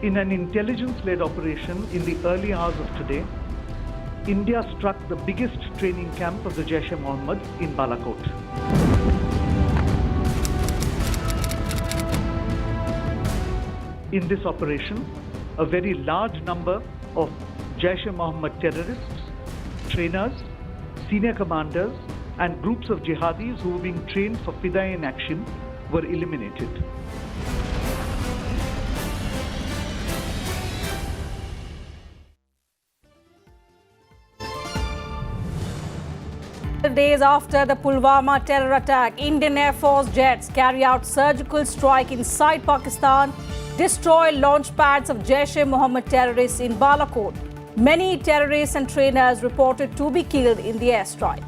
In an intelligence-led operation in the early hours of today, India struck the biggest training camp of the Jaish-e-Mohammed in Balakot. In this operation, a very large number of Jaish-e-Mohammed terrorists, trainers, senior commanders and groups of jihadis who were being trained for Fidaiin action were eliminated. Days after the Pulwama terror attack, Indian Air Force jets carry out surgical strike inside Pakistan, destroy launch pads of Jaish-e-Mohammed terrorists in Balakot. Many terrorists and trainers reported to be killed in the airstrike.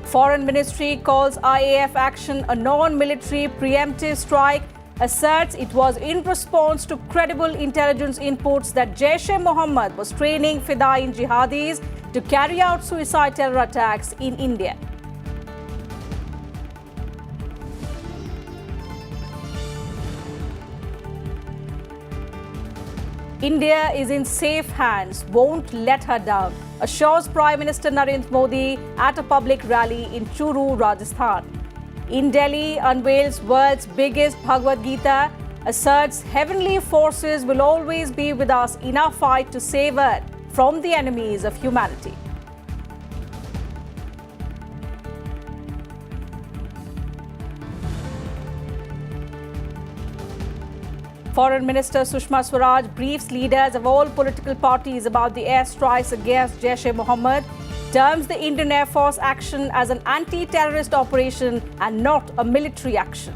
Foreign Ministry calls IAF action a non-military preemptive strike, asserts it was in response to credible intelligence inputs that Jaish-e-Mohammed was training Fidaiin jihadis to carry out suicide terror attacks in India. India is in safe hands, won't let her down, assures Prime Minister Narendra Modi at a public rally in Churu, Rajasthan. In Delhi, unveils world's biggest Bhagavad Gita, asserts heavenly forces will always be with us in our fight to save Earth from the enemies of humanity. Foreign Minister Sushma Swaraj briefs leaders of all political parties about the airstrikes against Jaish-e-Mohammed, terms the Indian Air Force action as an anti-terrorist operation and not a military action.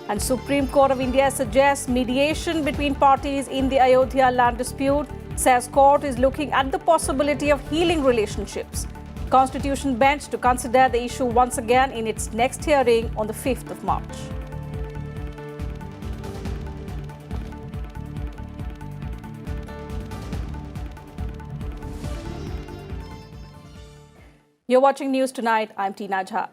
And Supreme Court of India suggests mediation between parties in the Ayodhya land dispute, says court is looking at the possibility of healing relationships. Constitution bench to consider the issue once again in its next hearing on the 5th of March. You're watching News Tonight. I'm Tina Azhar.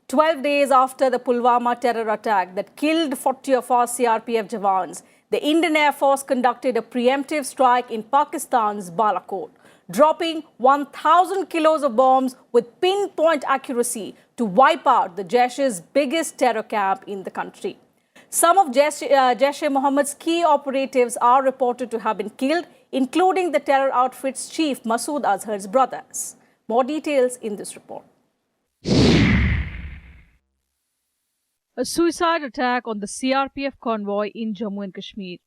12 days after the Pulwama terror attack that killed 40 of our CRPF jawans, the Indian Air Force conducted a preemptive strike in Pakistan's Balakot, dropping 1,000 kilos of bombs with pinpoint accuracy to wipe out the Jaish's biggest terror camp in the country. Some of Jaish-e-Mohammed's key operatives are reported to have been killed, including the terror outfit's chief, Masood Azhar's brothers. More details in this report. A suicide attack on the CRPF convoy in Jammu and Kashmir.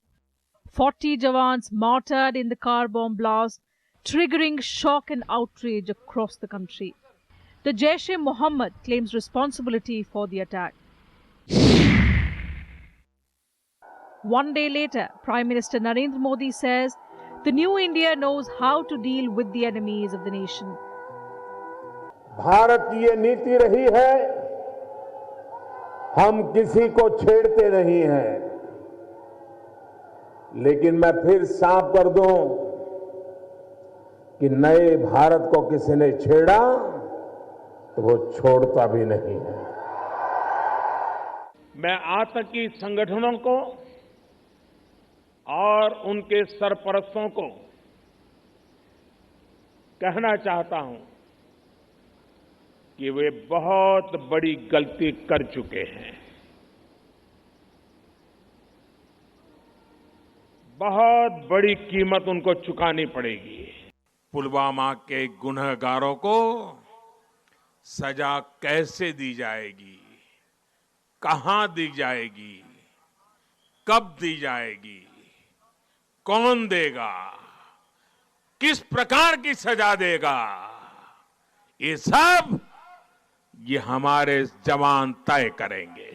40 jawans martyred in the car bomb blast, triggering shock and outrage across the country. The Jaish-e-Mohammed claims responsibility for the attack. One day later, Prime Minister Narendra Modi says the new India knows how to deal with the enemies of the nation. Bharat की ये नीति रही है, हम किसी को छेड़ते नहीं हैं, लेकिन मैं फिर साफ कर दूं कि नए भारत को किसी ने छेड़ा तो वो छोड़ता भी नहीं है। मैं आतंकी संगठनों को और उनके सरपरस्तों को कहना चाहता हूं कि वे बहुत बड़ी गलती कर चुके हैं। बहुत बड़ी कीमत उनको चुकानी पड़ेगी। पुलवामा के गुनहगारों को सजा कैसे दी जाएगी, कहां दी जाएगी, कब दी जाएगी, कौन देगा, किस प्रकार की सजा देगा, ये सब ये हमारे जवान तय करेंगे।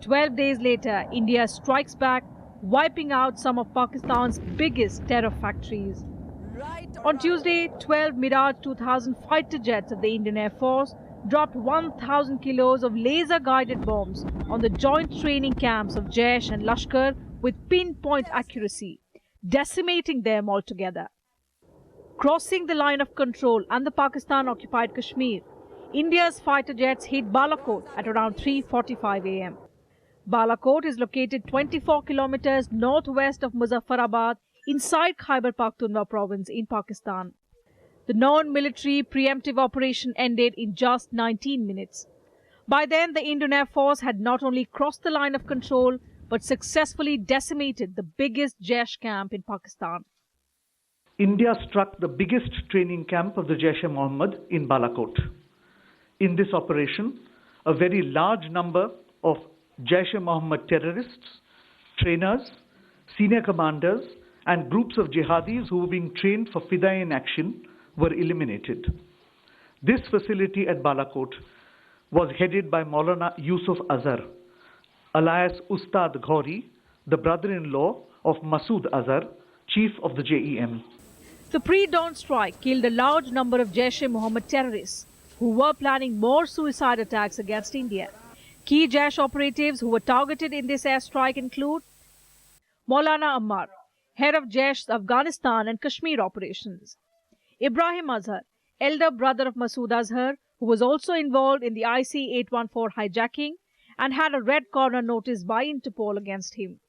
"12 days later, India strikes back wiping out some of Pakistan's biggest terror factories. On Tuesday, 12 Mirage 2000 fighter jets of the Indian Air Force dropped 1,000 kilos of laser-guided bombs on the joint training camps of Jaish and Lashkar with pinpoint accuracy, decimating them altogether. Crossing the line of control and the Pakistan-occupied Kashmir, India's fighter jets hit Balakot at around 3:45 a.m. Balakot is located 24 kilometers northwest of Muzaffarabad inside Khyber Pakhtunkhwa province in Pakistan. The non-military preemptive operation ended in just 19 minutes. By then, the Indian Air Force had not only crossed the line of control, but successfully decimated the biggest Jaish camp in Pakistan. India struck the biggest training camp of the Jaish-e-Mohammed in Balakot. In this operation, a very large number of Jaish-e-Mohammed terrorists, trainers, senior commanders, and groups of jihadis who were being trained for Fidaiin action were eliminated. This facility at Balakot was headed by Maulana Yusuf Azhar, alias Ustad Ghori, the brother-in-law of Masood Azhar, chief of the JEM. The pre-dawn strike killed a large number of Jaish-e-Mohammed terrorists who were planning more suicide attacks against India. Key Jaish operatives who were targeted in this airstrike include Maulana Ammar, head of Jaish's Afghanistan and Kashmir operations; Ibrahim Azhar, elder brother of Masood Azhar, who was also involved in the IC-814 hijacking and had a red corner notice by Interpol against him;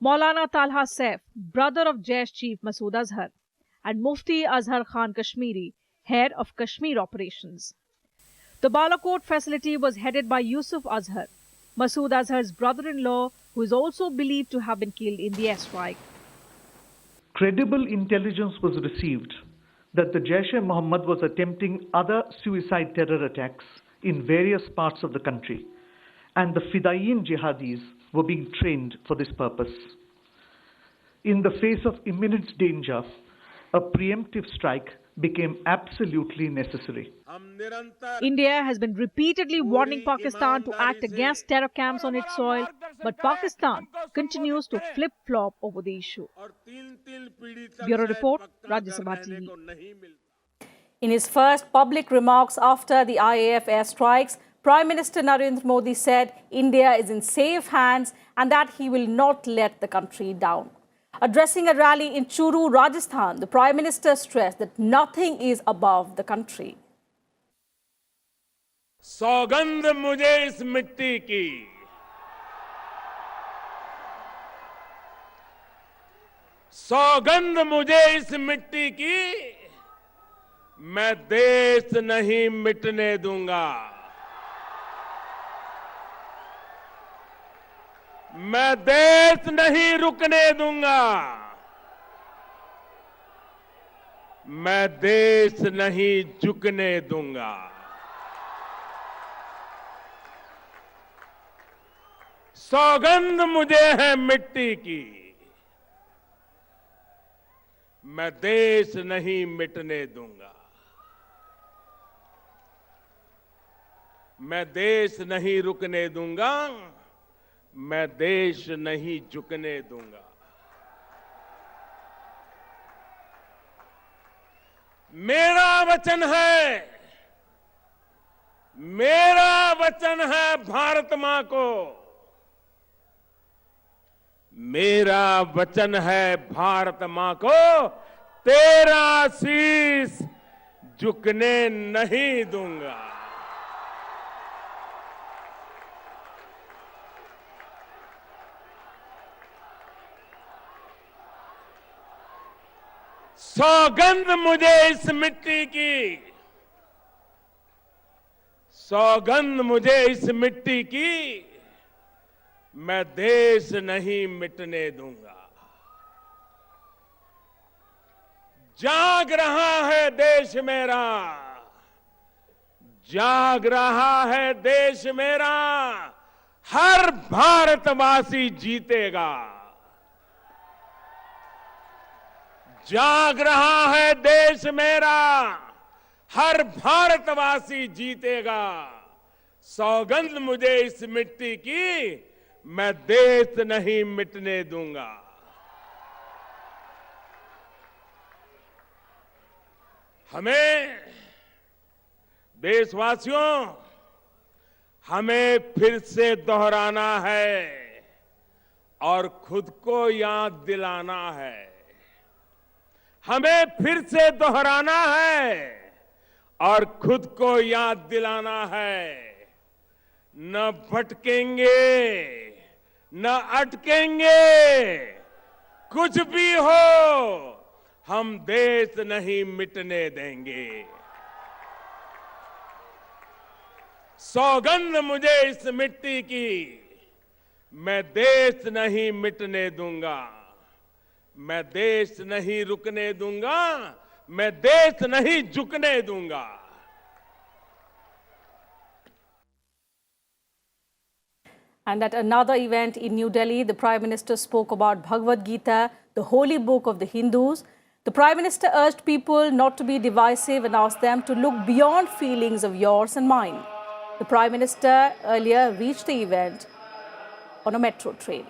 Maulana Talha Saif, brother of Jaish chief Masood Azhar; and Mufti Azhar Khan Kashmiri, head of Kashmir operations. The Balakot facility was headed by Yusuf Azhar, Masood Azhar's brother-in-law, who is also believed to have been killed in the airstrike. Credible intelligence was received that the Jaish-e-Mohammed was attempting other suicide terror attacks in various parts of the country, and the Fidaiin jihadis were being trained for this purpose. In the face of imminent danger, a preemptive strike became absolutely necessary. India has been repeatedly warning Pakistan to act against terror camps on its soil, but Pakistan continues to flip-flop over the issue. Bureau Report, Rajya Sabha TV. In his first public remarks after the IAF airstrikes, Prime Minister Narendra Modi said India is in safe hands and that he will not let the country down. Addressing a rally in Churu, Rajasthan, the Prime Minister stressed that nothing is above the country. सौगंध मुझे इस मिट्टी की, सौगंध मुझे इस मिट्टी की, मैं देश नहीं मिटने दूंगा, मैं देश नहीं रुकने दूंगा, मैं देश नहीं झुकने दूंगा। सौगंध मुझे है मिट्टी की, मैं देश नहीं मिटने दूंगा, मैं देश नहीं रुकने दूंगा, मैं देश नहीं झुकने दूंगा। मेरा वचन है भारत मां को, मेरा वचन है भारत मां को, तेरा शीश झुकने नहीं दूंगा। सौगंध मुझे इस मिट्टी की, सौगंध मुझे इस मिट्टी की, मैं देश नहीं मिटने दूंगा। जाग रहा है देश मेरा, जाग रहा है देश मेरा, हर भारतवासी जीतेगा। जाग रहा है देश मेरा, हर भारतवासी जीतेगा। सौगंध मुझे इस मिट्टी की, मैं देश नहीं मिटने दूंगा। हमें देशवासियों, हमें फिर से दोहराना है और खुद को याद दिलाना है। हमें फिर से दोहराना है और खुद को याद दिलाना है। न भटकेंगे, न अटकेंगे, कुछ भी हो, हम देश नहीं मिटने देंगे। सौगंध मुझे इस मिट्टी की, मैं देश नहीं मिटने दूंगा, मैं देश नहीं रुकने दूंगा, मैं देश नहीं झुकने दूंगा। And at another event in New Delhi, the Prime Minister spoke about Bhagavad Gita, the holy book of the Hindus. The Prime Minister urged people not to be divisive and asked them to look beyond feelings of yours and mine. The Prime Minister earlier reached the event on a metro train.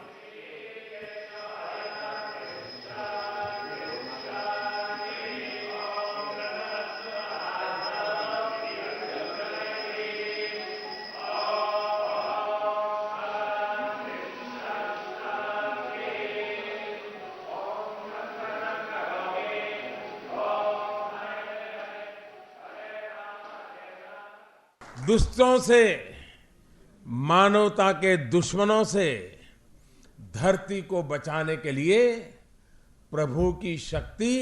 दुष्टों से, मानवता के दुश्मनों से धरती को बचाने के लिए प्रभु की शक्ति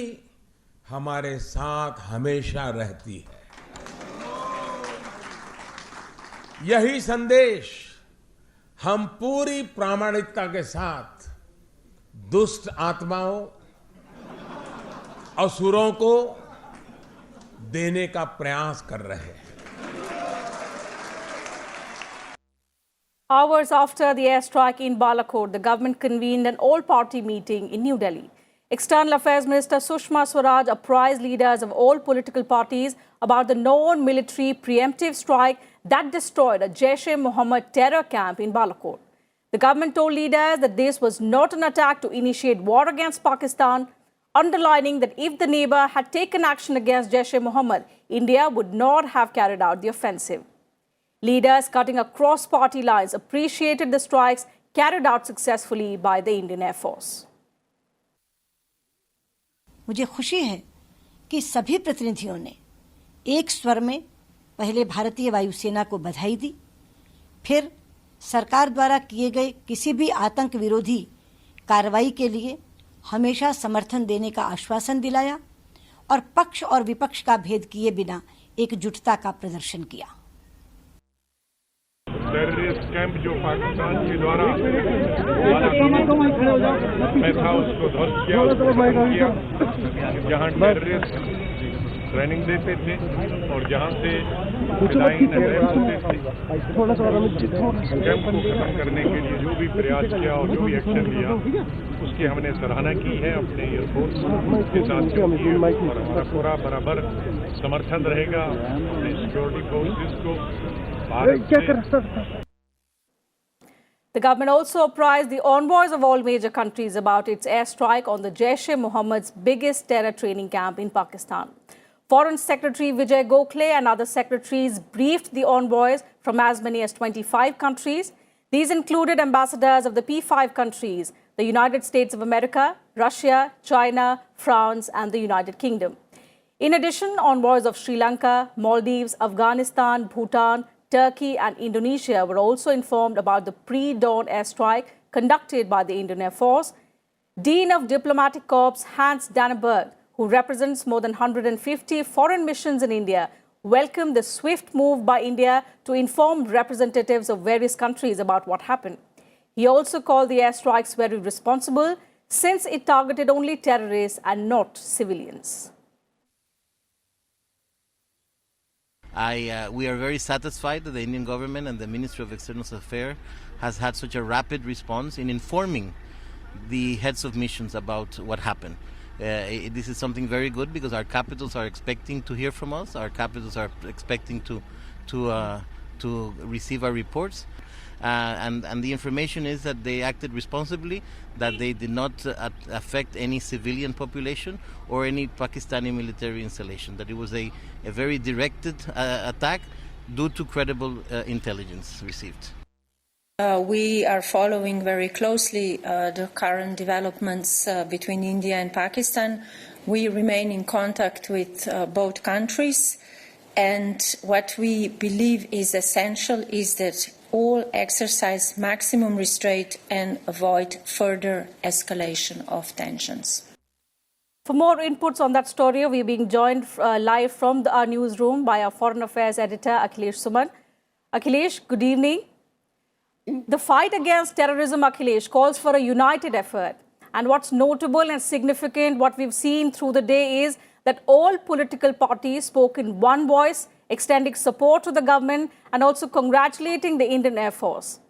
हमारे साथ हमेशा रहती है। यही संदेश हम पूरी प्रामाणिकता के साथ दुष्ट आत्माओं, असुरों को देने का प्रयास कर रहे हैं। Hours after the airstrike in Balakot, the government convened an all-party meeting in New Delhi. External Affairs Minister Sushma Swaraj apprised leaders of all political parties about the known military preemptive strike that destroyed a Jaish-e-Mohammed terror camp in Balakot. The government told leaders that this was not an attack to initiate war against Pakistan, underlining that if the neighbor had taken action against Jaish-e-Mohammed, India would not have carried out the offensive. Leaders cutting across party lines appreciated the strikes carried out successfully by the Indian Air Force. मुझे खुशी है कि सभी प्रतिनिधियों ने एक स्वर में पहले भारतीय वायुसेना को बधाई दी, फिर सरकार द्वारा किए गए किसी भी आतंक विरोधी कार्रवाई के लिए हमेशा समर्थन देने का आश्वासन दिलाया और पक्ष और विपक्ष का भेद किए बिना एकजुटता का प्रदर्शन किया। टेररिस्ट कैंप जो पाकिस्तान के द्वारा मैं था उसको ध्वस्त किया, जहां टेररिस्ट ट्रेनिंग देते थे और जहां से फिदायीन अटैक होते थे। कैंप को खत्म करने के लिए जो भी प्रयास किया और जो भी एक्शन लिया उसकी हमने सराहना की है अपने एयरफोर्स के साथ, और हमारा पूरा बराबर समर्थन रहेगा अपने सिक्योरिटी फोर्सेस को। The government also apprised the envoys of all major countries about its airstrike on the Jaish-e-Mohammed's biggest terror training camp in Pakistan. Foreign Secretary Vijay Gokhale and other secretaries briefed the envoys from as many as 25 countries. These included ambassadors of the P5 countries, the United States of America, Russia, China, France, and the United Kingdom. In addition, envoys of Sri Lanka, Maldives, Afghanistan, Bhutan, Turkey and Indonesia were also informed about the pre-dawn airstrike conducted by the Indian Air Force. Dean of Diplomatic Corps Hans Danneberg, who represents more than 150 foreign missions in India, welcomed the swift move by India to inform representatives of various countries about what happened. He also called the airstrikes very responsible since it targeted only terrorists and not civilians. We are very satisfied that the Indian government and the Ministry of External Affairs has had such a rapid response in informing the heads of missions about what happened. This is something very good because our capitals are expecting to hear from us. Our capitals are expecting to receive our reports. and the information is that they acted responsibly, that they did not affect any civilian population or any Pakistani military installation, that it was a very directed attack due to credible intelligence received. We are following very closely the current developments between India and Pakistan. We remain in contact with both countries, and what we believe is essential is that all exercise maximum restraint and avoid further escalation of tensions. For more inputs on that story, we're being joined live from our newsroom by our Foreign Affairs editor, Akhilesh Suman. Akhilesh, good evening. The fight against terrorism, Akhilesh, calls for a united effort. And what's notable and significant, what we've seen through the day is that all political parties spoke in one voice, extending support to the government and also congratulating the Indian Air Force.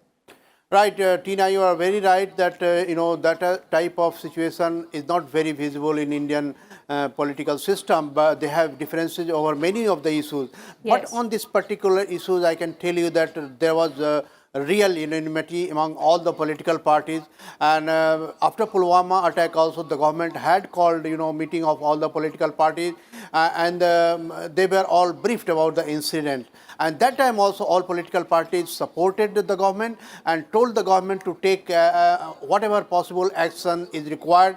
Right, Tina, you are very right that, that type of situation is not very visible in Indian political system, but they have differences over many of the issues. Yes. But on this particular issues, I can tell you that there was real unanimity among all the political parties, and after Pulwama attack also the government had called meeting of all the political parties, and they were all briefed about the incident, and that time also all political parties supported the government and told the government to take whatever possible action is required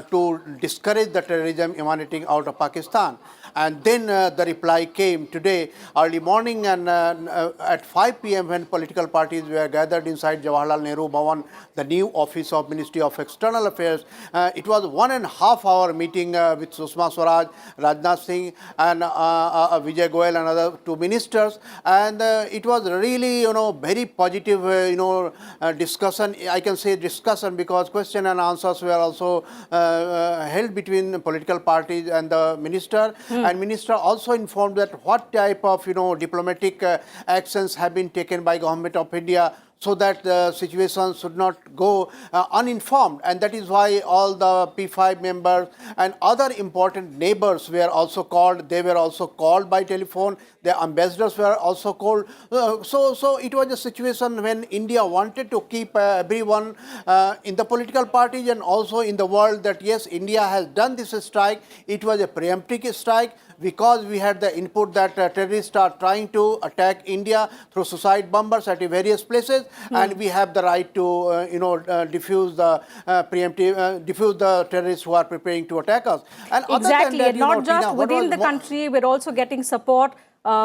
to discourage the terrorism emanating out of Pakistan. And then the reply came today early morning, and at 5 p.m. when political parties were gathered inside Jawaharlal Nehru Bhavan, the new office of Ministry of External Affairs. It was 1.5 hour meeting with Sushma Swaraj, Rajnath Singh, and Vijay Goyal and other two ministers. And it was really, very positive, discussion. I can say discussion because question and answers were also held between political parties and the minister. And minister also informed that what type of, diplomatic actions have been taken by Government of India so that the situation should not go uninformed. And that is why all the P5 members and other important neighbors were also called. They were also called by telephone. The ambassadors were also called. So it was a situation when India wanted to keep everyone in the political parties and also in the world that yes, India has done this strike. It was a preemptive strike because we had the input that terrorists are trying to attack India through suicide bombers at various places, and we have the right to, diffuse the diffuse the terrorists who are preparing to attack us. And exactly, that, and not just Tina, within the country, we're also getting support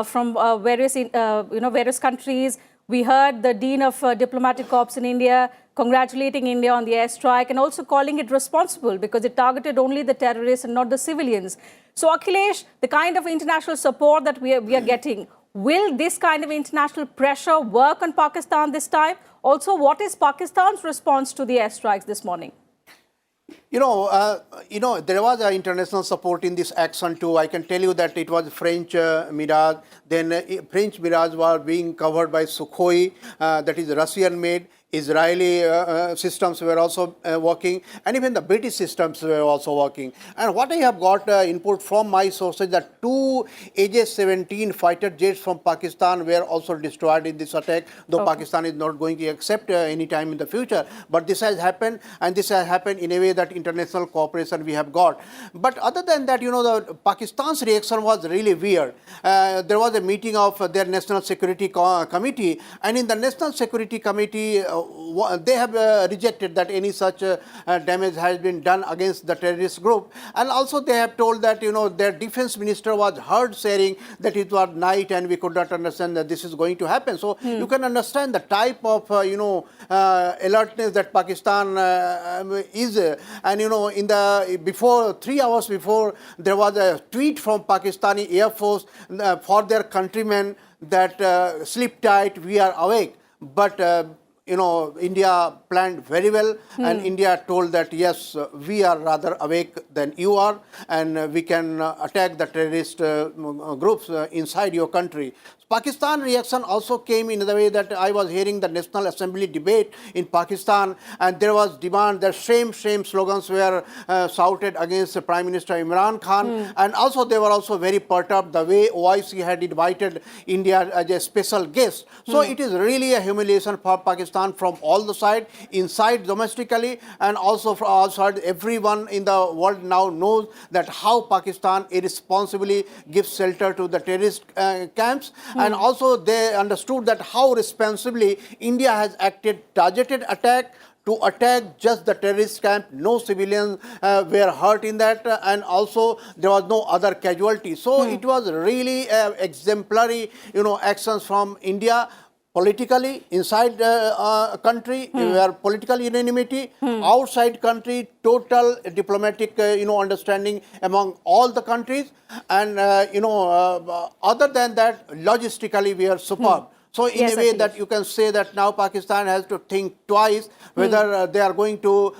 from various countries. We heard the Dean of Diplomatic Corps in India congratulating India on the airstrike and also calling it responsible because it targeted only the terrorists and not the civilians. So, Akhilesh, the kind of international support that we are getting, will this kind of international pressure work on Pakistan this time? Also, what is Pakistan's response to the airstrikes this morning? There was international support in this action too. I can tell you that it was French Mirage. Then French Mirage was being covered by Sukhoi, that is Russian made. Israeli systems were also working, and even the British systems were also working. And what I have got input from my sources that 2 AJ-17 fighter jets from Pakistan were also destroyed in this attack, though Pakistan is not going to accept any time in the future. But this has happened, and this has happened in a way that international cooperation we have got. But other than that, the Pakistan's reaction was really weird. There was a meeting of their National Security Committee, and in the National Security Committee, they have rejected that any such damage has been done against the terrorist group. And also they have told that, their defense minister was heard saying that it was night and we could not understand that this is going to happen. So you can understand the type of, alertness that Pakistan is. And, in the 3 hours before, there was a tweet from Pakistani Air Force for their countrymen that sleep tight, we are awake. But India planned very well, and India told that, yes, we are rather awake than you are, and we can attack the terrorist groups inside your country. Pakistan reaction also came in the way that I was hearing the National Assembly debate in Pakistan, and there was demand that same slogans were shouted against Prime Minister Imran Khan, and also they were also very perturbed the way OIC had invited India as a special guest. So it is really a humiliation for Pakistan from all the sides, inside domestically and also from outside. Everyone in the world now knows that how Pakistan irresponsibly gives shelter to the terrorist camps, and also they understood that how responsibly India has acted, targeted attack to attack just the terrorist camp. No civilians were hurt in that, and also there was no other casualty. So it was really exemplary, actions from India. Politically, inside country, where political unanimity, outside country, total diplomatic, understanding among all the countries, and, other than that, logistically, we are superb. So in Yes, a way Akhilesh. that you can say that now Pakistan has to think twice whether they are going to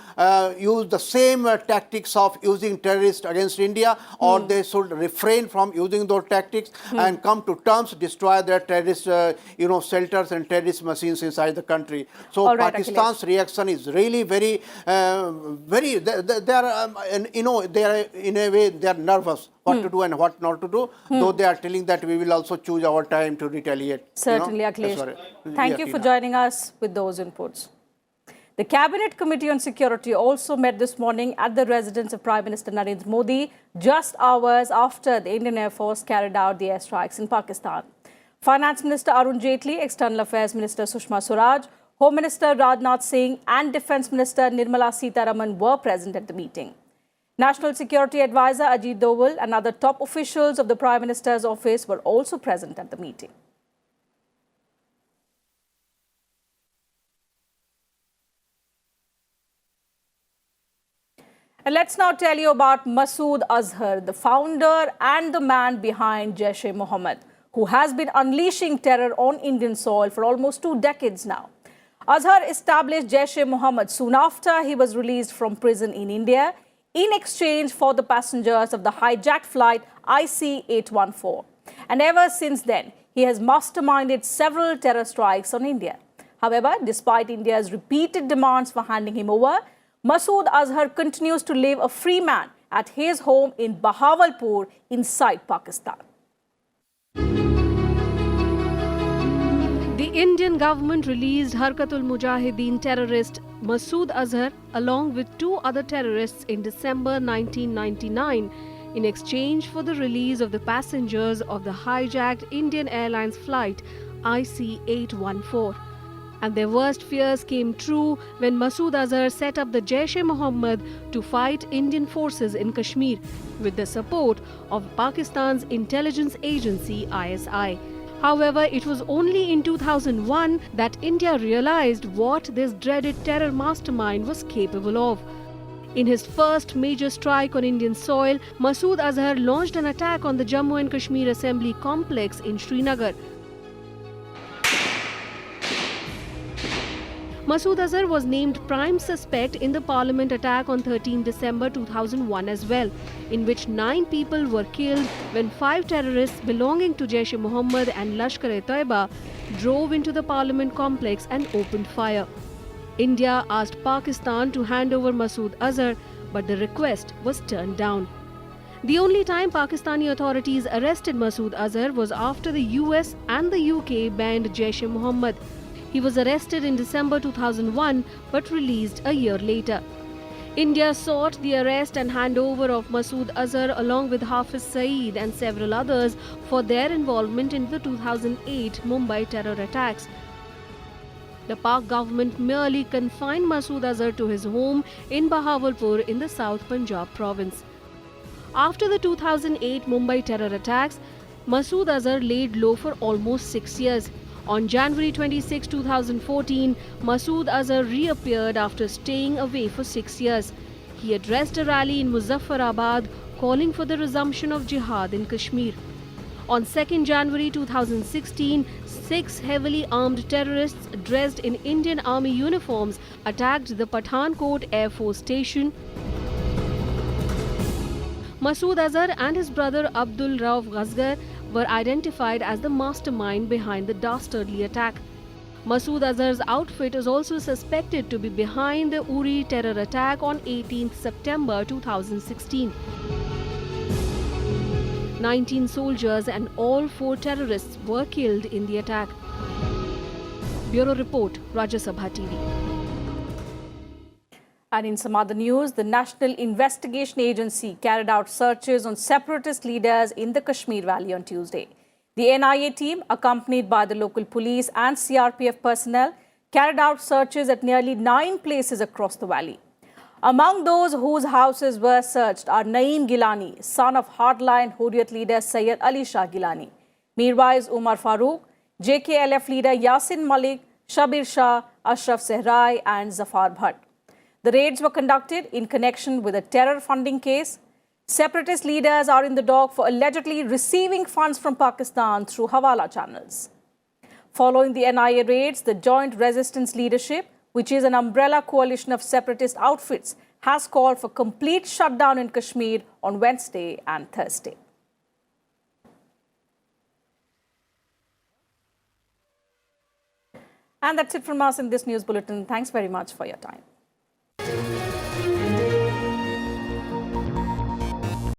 use the same tactics of using terrorists against India, or they should refrain from using those tactics and come to terms, destroy their terrorist, shelters and terrorist machines inside the country. So All right, Pakistan's reaction is really very, very. They are, they are in a way they are nervous what to do and what not to do. Though they are telling that we will also choose our time to retaliate. Certainly, Akhilesh. Sorry. Thank Yeah, you for Tina. joining us with those inputs. The Cabinet Committee on Security also met this morning at the residence of Prime Minister Narendra Modi, just hours after the Indian Air Force carried out the airstrikes in Pakistan. Finance Minister Arun Jaitley, External Affairs Minister Sushma Swaraj, Home Minister Rajnath Singh and Defence Minister Nirmala Sitharaman were present at the meeting. National Security Advisor Ajit Doval and other top officials of the Prime Minister's office were also present at the meeting. And let's now tell you about Masood Azhar, the founder and the man behind Jaish-e-Mohammed, who has been unleashing terror on Indian soil for almost 2 decades now. Azhar established Jaish-e-Mohammed soon after he was released from prison in India in exchange for the passengers of the hijacked flight IC-814. And ever since then, he has masterminded several terror strikes on India. However, despite India's repeated demands for handing him over, Masood Azhar continues to live a free man at his home in Bahawalpur inside Pakistan. The Indian government released Harkatul Mujahideen terrorist Masood Azhar along with 2 other terrorists in December 1999 in exchange for the release of the passengers of the hijacked Indian Airlines flight IC-814. And their worst fears came true when Masood Azhar set up the Jaish-e-Mohammed to fight Indian forces in Kashmir with the support of Pakistan's intelligence agency ISI. However, it was only in 2001 that India realized what this dreaded terror mastermind was capable of. In his first major strike on Indian soil, Masood Azhar launched an attack on the Jammu and Kashmir Assembly complex in Srinagar. Masood Azhar was named prime suspect in the parliament attack on 13 December 2001 as well, in which 9 people were killed when 5 terrorists belonging to Jaish-e-Mohammed and Lashkar-e-Taiba drove into the parliament complex and opened fire. India asked Pakistan to hand over Masood Azhar, but the request was turned down. The only time Pakistani authorities arrested Masood Azhar was after the US and the UK banned Jaish-e-Mohammed. He was arrested in December 2001 but released a year later. India sought the arrest and handover of Masood Azhar along with Hafiz Saeed and several others for their involvement in the 2008 Mumbai terror attacks. The Pak government merely confined Masood Azhar to his home in Bahawalpur in the South Punjab province. After the 2008 Mumbai terror attacks, Masood Azhar laid low for almost 6 years. On January 26, 2014, Masood Azhar reappeared after staying away for 6 years. He addressed a rally in Muzaffarabad calling for the resumption of jihad in Kashmir. On 2 January 2016, 6 heavily armed terrorists dressed in Indian Army uniforms attacked the Pathankot Air Force Station. Masood Azhar and his brother Abdul Rauf Ghazgar were identified as the mastermind behind the dastardly attack. Masood Azhar's outfit is also suspected to be behind the Uri terror attack on 18th September 2016. 19 soldiers and all 4 terrorists were killed in the attack. Bureau Report, Rajya Sabha TV. And in some other news, the National Investigation Agency carried out searches on separatist leaders in the Kashmir Valley on Tuesday. The NIA team, accompanied by the local police and CRPF personnel, carried out searches at nearly 9 places across the valley. Among those whose houses were searched are Naeem Gilani, son of hardline Hurriyat leader Sayyid Ali Shah Gilani, Mirwais Umar Farooq, JKLF leader Yasin Malik, Shabir Shah, Ashraf Sehrai and Zafar Bhatt. The raids were conducted in connection with a terror funding case. Separatist leaders are in the dock for allegedly receiving funds from Pakistan through Hawala channels. Following the NIA raids, the Joint Resistance Leadership, which is an umbrella coalition of separatist outfits, has called for complete shutdown in Kashmir on Wednesday and Thursday. And that's it from us in this news bulletin. Thanks very much for your time.